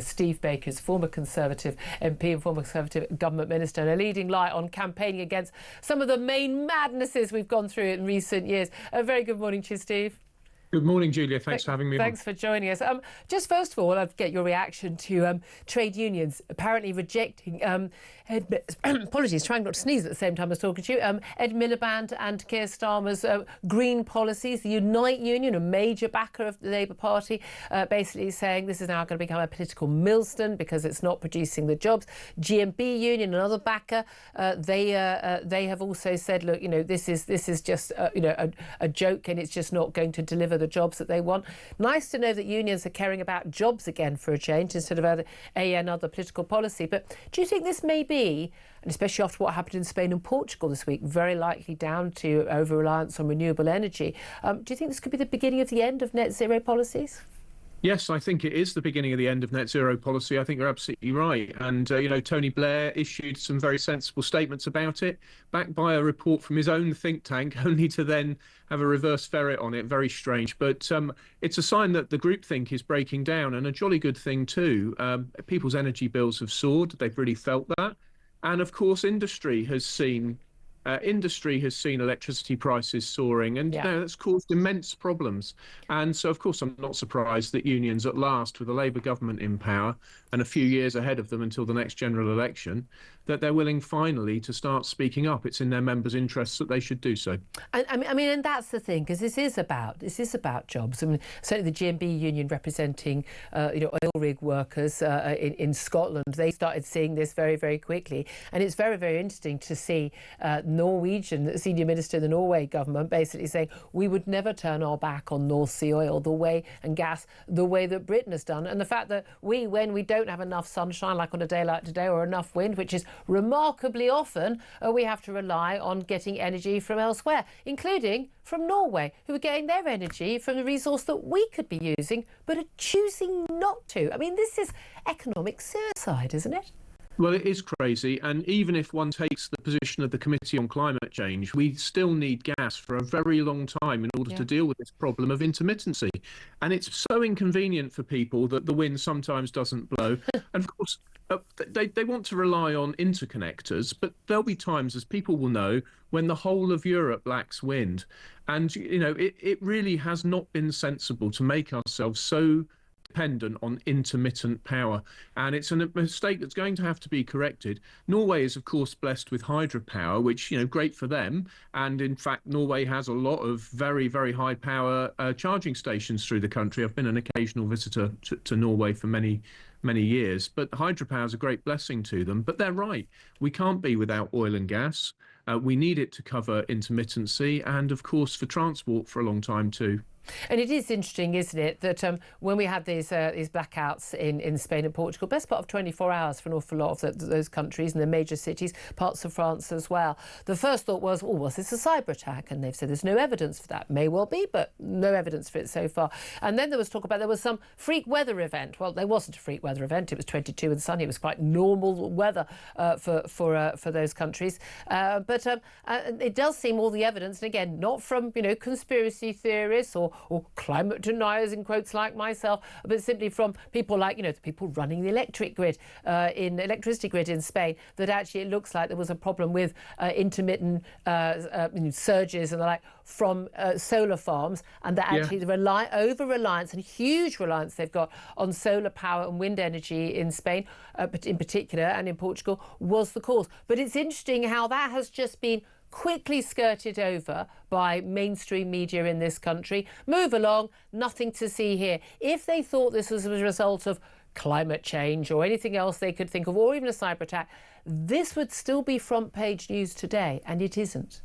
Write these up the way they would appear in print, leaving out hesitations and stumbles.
Steve Baker's former Conservative MP and former Conservative government minister, and a leading light on campaigning against some of the main madnesses we've gone through in recent years. A very good morning to you, Steve. Good morning, Julia. Thanks for having me. Thanks for joining us. Just first of all, I'd get your reaction to trade unions apparently rejecting, apologies, trying not to sneeze at the same time as talking to you, Ed Miliband and Keir Starmer's green policies. The Unite Union, a major backer of the Labour Party, basically saying this is now going to become a political millstone because it's not producing the jobs. GMB Union, another backer, they have also said, look, you know, this is just a joke, and it's just not going to deliver the jobs that they want. Nice to know that unions are caring about jobs again for a change instead of another political policy. But do you think this may be, and especially after what happened in Spain and Portugal this week, very likely down to over-reliance on renewable energy, do you think this could be the beginning of the end of net zero policies? Yes, I think it is the beginning of the end of net zero policy. I think you're absolutely right. And, Tony Blair issued some very sensible statements about it, backed by a report from his own think tank, only to then have a reverse ferret on it. Very strange. But it's a sign that the groupthink is breaking down, and a jolly good thing too. People's energy bills have soared. They've really felt that. And of course, industry has seen electricity prices soaring, and that's caused immense problems. And so, of course, I'm not surprised that unions at last, with a Labour government in power and a few years ahead of them until the next general election, that they're willing finally to start speaking up. It's in their members' interests that they should do so. And that's the thing, because this is about jobs. I mean, certainly the GMB union representing oil rig workers in Scotland, they started seeing this very, very quickly, and it's very, very interesting to see Norwegian senior minister in the Norway government basically saying we would never turn our back on North Sea oil and gas the way that Britain has done, and the fact that when we don't have enough sunshine, like on a day like today, or enough wind, which is remarkably often, we have to rely on getting energy from elsewhere, including from Norway, who are getting their energy from the resource that we could be using but are choosing not to. I mean, this is economic suicide, isn't it? Well, it is crazy. And even if one takes the position of the Committee on Climate Change, we still need gas for a very long time in order to deal with this problem of intermittency. And it's so inconvenient for people that the wind sometimes doesn't blow. And of course, they want to rely on interconnectors, but there'll be times, as people will know, when the whole of Europe lacks wind. And, it really has not been sensible to make ourselves so dependent on intermittent power, and it's a mistake that's going to have to be corrected. Norway is, of course, blessed with hydropower, which, great for them, and in fact Norway has a lot of very, very high power charging stations through the country. I've been an occasional visitor to Norway for many years, but hydropower is a great blessing to them. But they're right, we can't be without oil and gas. We need it to cover intermittency, and of course for transport for a long time too. And it is interesting, isn't it, that when we had these blackouts in Spain and Portugal, best part of 24 hours for an awful lot of those countries and the major cities, parts of France as well, the first thought was, was this a cyber attack? And they've said there's no evidence for that. May well be, but no evidence for it so far. And then there was talk about there was some freak weather event. Well, there wasn't a freak weather event. It was 22 and sunny. It was quite normal weather for those countries. But it does seem all the evidence, and again, not from conspiracy theorists or climate deniers in quotes like myself, but simply from people like the people running the electricity grid in Spain, that actually it looks like there was a problem with intermittent surges and the like from solar farms, and that actually the over-reliance and huge reliance they've got on solar power and wind energy in Spain, but in particular, and in Portugal, was the cause. But it's interesting how that has just been quickly skirted over by mainstream media in this country. Move along, nothing to see here. If they thought this was a result of climate change or anything else they could think of, or even a cyber attack, this would still be front page news today, and it isn't.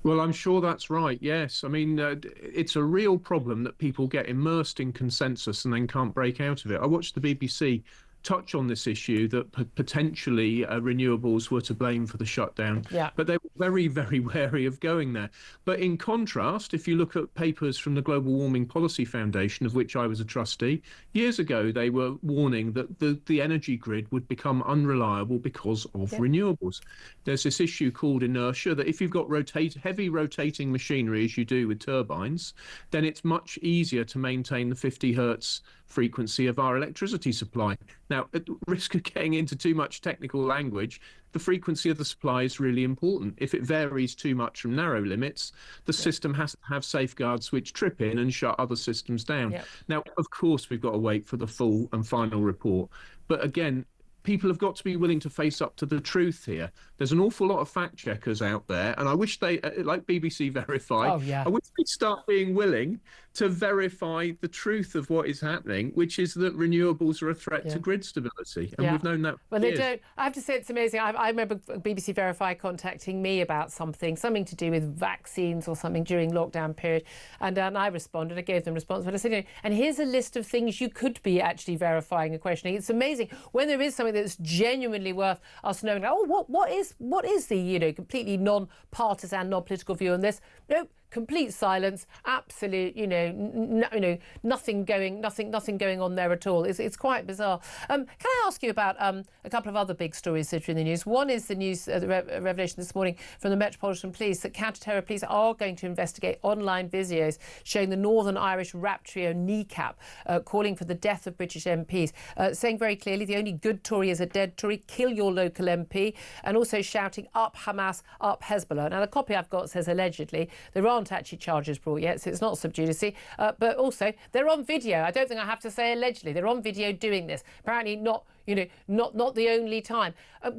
Well, I'm sure that's right, yes. I mean, it's a real problem that people get immersed in consensus and then can't break out of it. I watched the BBC touch on this issue that potentially renewables were to blame for the shutdown. Yeah. But they were very, very wary of going there. But in contrast, if you look at papers from the Global Warming Policy Foundation, of which I was a trustee, years ago they were warning that the energy grid would become unreliable because of renewables. There's this issue called inertia, that if you've got heavy rotating machinery, as you do with turbines, then it's much easier to maintain the 50 hertz frequency of our electricity supply. Now, at the risk of getting into too much technical language, the frequency of the supply is really important. If it varies too much from narrow limits, the system has to have safeguards which trip in and shut other systems down. Yep. Now, of course, we've got to wait for the full and final report. But again, people have got to be willing to face up to the truth here. There's an awful lot of fact checkers out there, and I wish they, like BBC Verify, Oh, yeah. I wish they'd start being willing to verify the truth of what is happening, which is that renewables are a threat to grid stability. And we've known that for Well, years. they don't. I have to say it's amazing. I remember BBC Verify contacting me about something to do with vaccines or something during lockdown period. And I responded. I gave them a response. But I said, and here's a list of things you could be actually verifying and questioning. It's amazing when there is something that's genuinely worth us knowing. Like, oh, what is the completely non-partisan, non-political view on this? Nope. Complete silence, absolute, nothing going on there at all. It's quite bizarre. Can I ask you about a couple of other big stories that are in the news? One is the news, the revelation this morning from the Metropolitan Police that counter-terror police are going to investigate online videos showing the Northern Irish rap trio Kneecap calling for the death of British MPs, saying very clearly the only good Tory is a dead Tory, kill your local MP, and also shouting up Hamas, up Hezbollah. Now, the copy I've got says allegedly. There aren't actually charges brought yet, so it's not sub judice. But also, they're on video. I don't think I have to say allegedly. They're on video doing this. Apparently not the only time.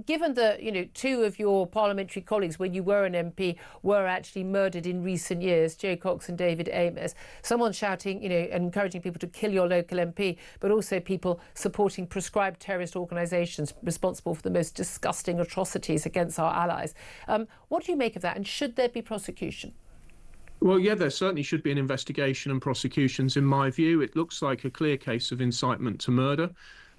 Given that, two of your parliamentary colleagues, when you were an MP, were actually murdered in recent years, Joe Cox and David Amess, someone shouting, and encouraging people to kill your local MP, but also people supporting proscribed terrorist organisations responsible for the most disgusting atrocities against our allies. What do you make of that? And should there be prosecution? Well, yeah, there certainly should be an investigation and prosecutions, in my view. It looks like a clear case of incitement to murder,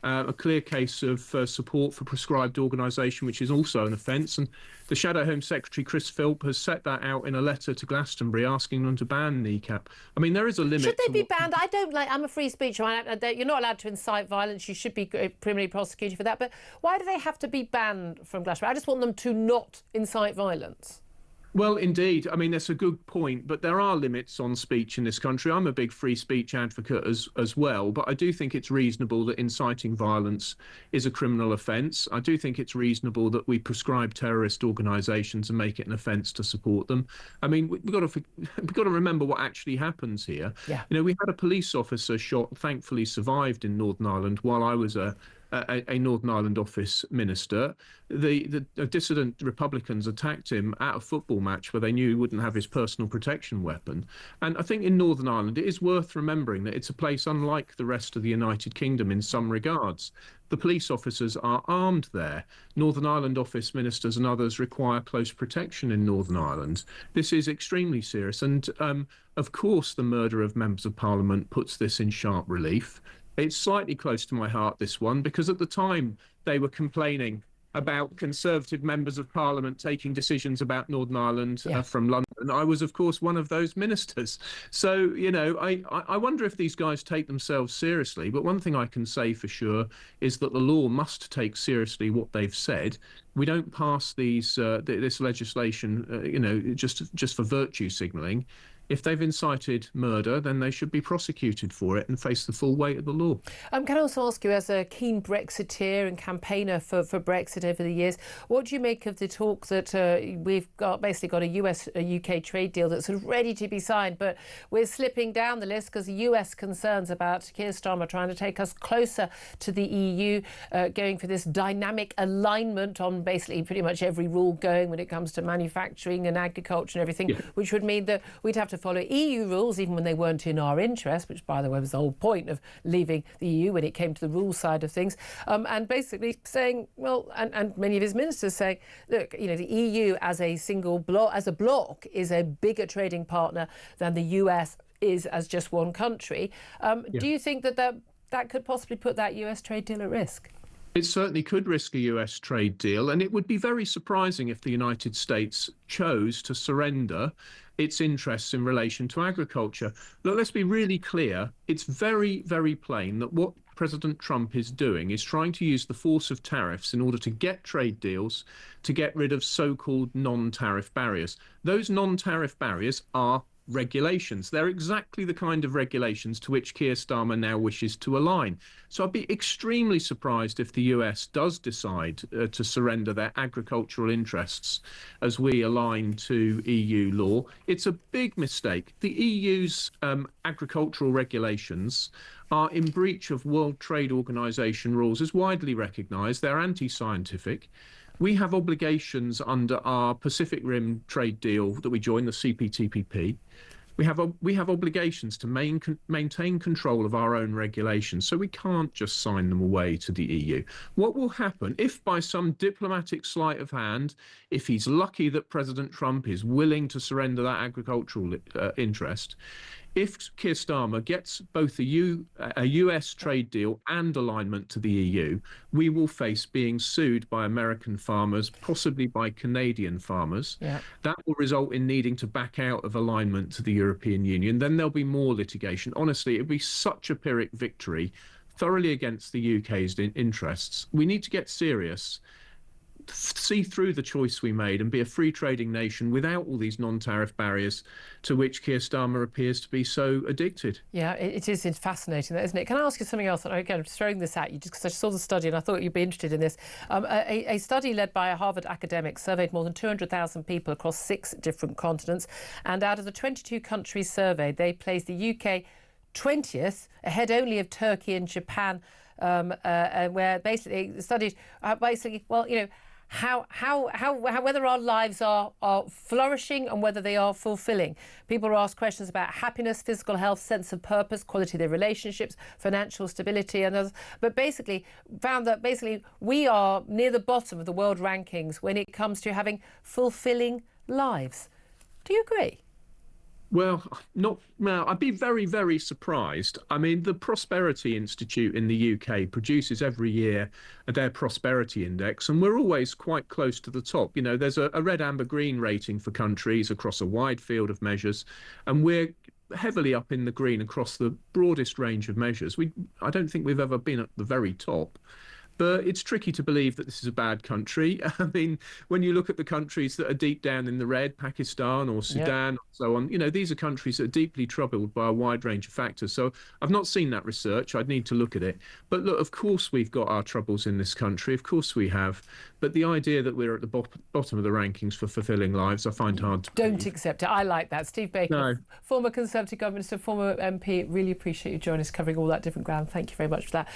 a clear case of support for proscribed organisation, which is also an offence. And the Shadow Home Secretary, Chris Philp, has set that out in a letter to Glastonbury asking them to ban Kneecap. I mean, there is a limit. Should they be banned? I'm a free speech. You're not allowed to incite violence. You should be criminally prosecuted for that. But why do they have to be banned from Glastonbury? I just want them to not incite violence. Well, indeed. I mean, that's a good point, but there are limits on speech in this country. I'm a big free speech advocate as well, but I do think it's reasonable that inciting violence is a criminal offence. I do think it's reasonable that we prescribe terrorist organisations and make it an offence to support them. I mean, we've got to remember what actually happens here. Yeah. We had a police officer shot, thankfully survived in Northern Ireland while I was a Northern Ireland office minister. The dissident Republicans attacked him at a football match where they knew he wouldn't have his personal protection weapon. And I think in Northern Ireland, it is worth remembering that it's a place unlike the rest of the United Kingdom in some regards. The police officers are armed there. Northern Ireland office ministers and others require close protection in Northern Ireland. This is extremely serious. And of course, the murder of members of Parliament puts this in sharp relief. It's slightly close to my heart, this one, because at the time they were complaining about Conservative members of Parliament taking decisions about Northern Ireland from London. I was, of course, one of those ministers. So, I wonder if these guys take themselves seriously. But one thing I can say for sure is that the law must take seriously what they've said. We don't pass this legislation, just for virtue signalling. If they've incited murder, then they should be prosecuted for it and face the full weight of the law. Can I also ask you, as a keen Brexiteer and campaigner for Brexit over the years, what do you make of the talk that we've basically got a UK trade deal that's sort of ready to be signed, but we're slipping down the list because the US concerns about Keir Starmer trying to take us closer to the EU, going for this dynamic alignment on basically pretty much every rule going when it comes to manufacturing and agriculture and everything, which would mean that we'd have to follow EU rules even when they weren't in our interest, which, by the way, was the whole point of leaving the EU when it came to the rules side of things, and basically saying, well, and many of his ministers saying, look, the EU as a bloc is a bigger trading partner than the US is as just one country. Do you think that could possibly put that US trade deal at risk? It certainly could risk a US trade deal, and it would be very surprising if the United States chose to surrender its interests in relation to agriculture. Look, let's be really clear. It's very, very plain that what President Trump is doing is trying to use the force of tariffs in order to get trade deals, to get rid of so-called non-tariff barriers. Those non-tariff barriers are regulations. They're exactly the kind of regulations to which Keir Starmer now wishes to align. So I'd be extremely surprised if the US does decide to surrender their agricultural interests as we align to EU law. It's a big mistake. The EU's agricultural regulations are in breach of World Trade Organization rules, is widely recognized. They're anti-scientific. We have obligations under our Pacific Rim trade deal that we joined, the CPTPP. We have obligations to maintain control of our own regulations, so we can't just sign them away to the EU. What will happen if, by some diplomatic sleight of hand, if he's lucky that President Trump is willing to surrender that agricultural interest, if Keir Starmer gets both a US trade deal and alignment to the EU, we will face being sued by American farmers, possibly by Canadian farmers. Yeah. That will result in needing to back out of alignment to the European Union. Then there'll be more litigation. Honestly, it'd be such a Pyrrhic victory, thoroughly against the UK's interests. We need to get serious, see through the choice we made and be a free trading nation without all these non-tariff barriers to which Keir Starmer appears to be so addicted. Yeah, it is fascinating, isn't it? Can I ask you something else? Again, I'm just throwing this at you just because I saw the study and I thought you'd be interested in this. A study led by a Harvard academic surveyed more than 200,000 people across 6 different continents, and out of the 22 countries surveyed, they placed the UK 20th, ahead only of Turkey and Japan, where basically studied how whether our lives are flourishing and whether they are fulfilling. People are asked questions about happiness, physical health, sense of purpose, quality of their relationships, financial stability and others. But basically found that we are near the bottom of the world rankings when it comes to having fulfilling lives. Do you agree? Well, I'd be very, very surprised. I mean, the Prosperity Institute in the UK produces every year their prosperity index, and we're always quite close to the top. You know, there's a red, amber, green rating for countries across a wide field of measures, and we're heavily up in the green across the broadest range of measures. I don't think we've ever been at the very top. But it's tricky to believe that this is a bad country. I mean, when you look at the countries that are deep down in the red, Pakistan or Sudan, or so on, you know, these are countries that are deeply troubled by a wide range of factors. So I've not seen that research. I'd need to look at it. But look, of course, we've got our troubles in this country. Of course we have. But the idea that we're at the bottom of the rankings for fulfilling lives, I find hard to believe. Don't accept it. I like that. Steve Baker, former Conservative Government Minister, former MP, really appreciate you joining us, covering all that different ground. Thank you very much for that.